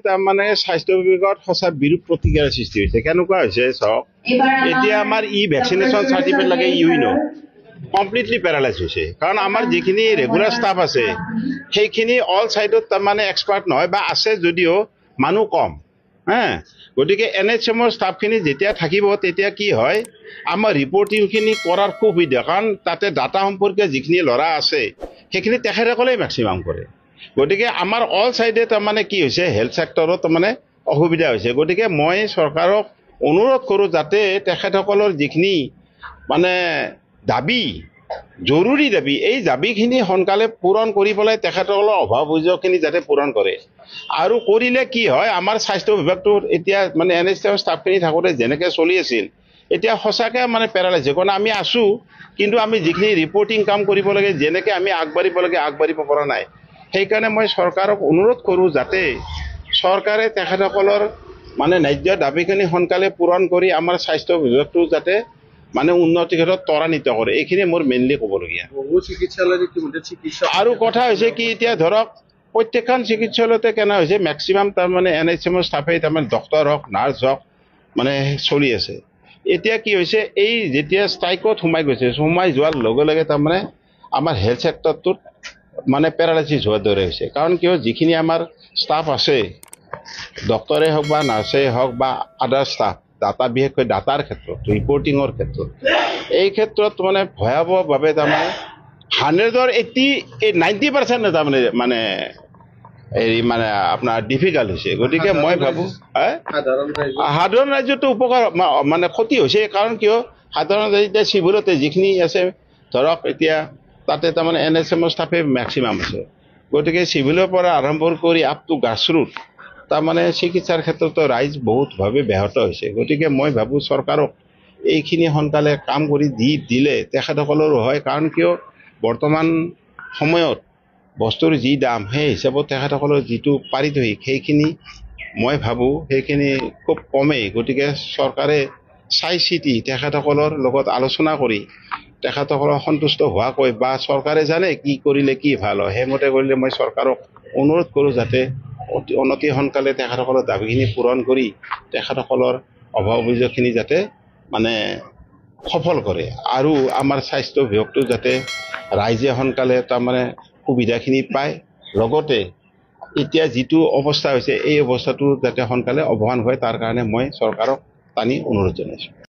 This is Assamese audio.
তাৰমানে স্বাস্থ্য বিভাগত সঁচা বিৰূপ প্ৰতিক্ৰিয়াৰ সৃষ্টি হৈছে। কেনেকুৱা হৈছে চাওক, এতিয়া আমাৰ ভেকচিনেশ্যন চাৰ্টিফিকেট লাগে ইউনো কমপ্লিটলি পেৰালাইজ হৈছে। কাৰণ আমাৰ যিখিনি ৰেগুলাৰ ষ্টাফ আছে সেইখিনি অল চাইডত তাৰমানে এক্সপাৰ্ট নহয় বা আছে যদিও মানুহ কম। গতিকে NHMৰ ষ্টাফখিনি যেতিয়া থাকিব তেতিয়া কি হয়, আমাৰ ৰিপৰ্টিংখিনি কৰাৰ সুবিধা, কাৰণ তাতে ডাটা সম্পৰ্কীয় যিখিনি ল'ৰা আছে সেইখিনি তেখেতসকলেই মেক্সিমাম কৰে। গতিকে আমাৰ অল চাইডে তাৰমানে কি হৈছে, হেল্থ ছেক্টৰত তাৰমানে অসুবিধা হৈছে। গতিকে মই চৰকাৰক অনুৰোধ কৰোঁ যাতে তেখেতসকলৰ যিখিনি মানে দাবী, জৰুৰী দাবী, এই দাবীখিনি সোনকালে পূৰণ কৰি পেলাই তেখেতসকলৰ অভাৱ অভিযোগখিনি যাতে পূৰণ কৰে। আৰু কৰিলে কি হয়, আমাৰ স্বাস্থ্য বিভাগটোৰ এতিয়া মানে NHM ষ্টাফখিনি থাকোঁতে যেনেকৈ চলি আছিল এতিয়া সঁচাকৈ মানে পেৰালাইজ হৈছে। কাৰণ আমি আছোঁ কিন্তু আমি যিখিনি ৰিপৰ্টিং কাম কৰিব লাগে, যেনেকৈ আমি আগবাঢ়িব লাগে আগবাঢ়িব পৰা নাই। সেইকাৰণে মই চৰকাৰক অনুৰোধ কৰোঁ যাতে চৰকাৰে তেখেতসকলৰ মানে ন্যায্য দাবীখিনি সোনকালে পূৰণ কৰি আমাৰ স্বাস্থ্য বিভাগটো যাতে মানে উন্নতিৰ ক্ষেত্ৰত ত্বৰান্বিত কৰে। এইখিনি মোৰ মেইনলি ক'বলগীয়া। আৰু কথা হৈছে কি, এতিয়া ধৰক প্ৰত্যেকখন চিকিৎসালয়তে কেনে হৈছে, মেক্সিমাম তাৰমানে NHMৰ ষ্টাফে তাৰমানে ডক্টৰ হওক নাৰ্ছ হওক মানে চলি আছে। এতিয়া কি হৈছে, এই যেতিয়া ষ্ট্ৰাইকত সোমাই গৈছে, সোমাই যোৱাৰ লগে লগে তাৰমানে আমাৰ হেল্থ ছেক্টৰটোত মানে পেৰালাইচিছ হোৱাৰ দৰে হৈছে। কাৰণ কিয়, যিখিনি আমাৰ ষ্টাফ আছে ডক্টৰে হওক বা নাৰ্ছেই হওক বা আদাৰ ষ্টাফ, ডাটা বিশেষকৈ ডাটাৰ ক্ষেত্ৰত, ৰিপৰ্টিঙৰ ক্ষেত্ৰত, এই ক্ষেত্ৰত মানে ভয়াৱহভাৱে তাৰমানে 100ৰ 90% তাৰমানে হেৰি মানে আপোনাৰ ডিফিকাল্ট হৈছে। গতিকে মই ভাবোঁ সাধাৰণ ৰাজ্যটো উপকাৰ মানে ক্ষতি হৈছে। কাৰণ কিয়, সাধাৰণ এতিয়া চিভিলতে যিখিনি আছে ধৰক এতিয়া তাতে তাৰমানে NHMৰ ষ্টাফে মেক্সিমাম আছে। গতিকে চিভিলৰ পৰা আৰম্ভ কৰি আপ টু গ্ৰাছৰুট তাৰমানে চিকিৎসাৰ ক্ষেত্ৰতো ৰাইজ বহুতভাৱে ব্যাহত হৈছে। গতিকে মই ভাবোঁ চৰকাৰক এইখিনি সোনকালে কাম কৰি দিলে তেখেতসকলৰো হয়। কাৰণ কিয়, বৰ্তমান সময়ত বস্তুৰ যি দাম সেই হিচাপত তেখেতসকলৰ যিটো পাৰিতোষিক সেইখিনি মই ভাবোঁ সেইখিনি খুব কমেই। গতিকে চৰকাৰে চাই চিতি তেখেতসকলৰ লগত আলোচনা কৰি তেখেতসকলক সন্তুষ্ট হোৱাকৈ বা চৰকাৰে জানে কি কৰিলে কি ভাল হয়, সেইমতে কৰিলে মই চৰকাৰক অনুৰোধ কৰোঁ যাতে অতি সোনকালে তেখেতসকলৰ দাবীখিনি পূৰণ কৰি তেখেতসকলৰ অভাৱ অভিযোগখিনি যাতে মানে সফল কৰে। আৰু আমাৰ স্বাস্থ্য বিভাগটো যাতে ৰাইজে সোনকালে তাৰমানে সুবিধাখিনি পায়, লগতে এতিয়া যিটো অৱস্থা হৈছে এই অৱস্থাটো যাতে সোনকালে অৱসান হয় তাৰ কাৰণে মই চৰকাৰক টানি অনুৰোধ জনাইছোঁ।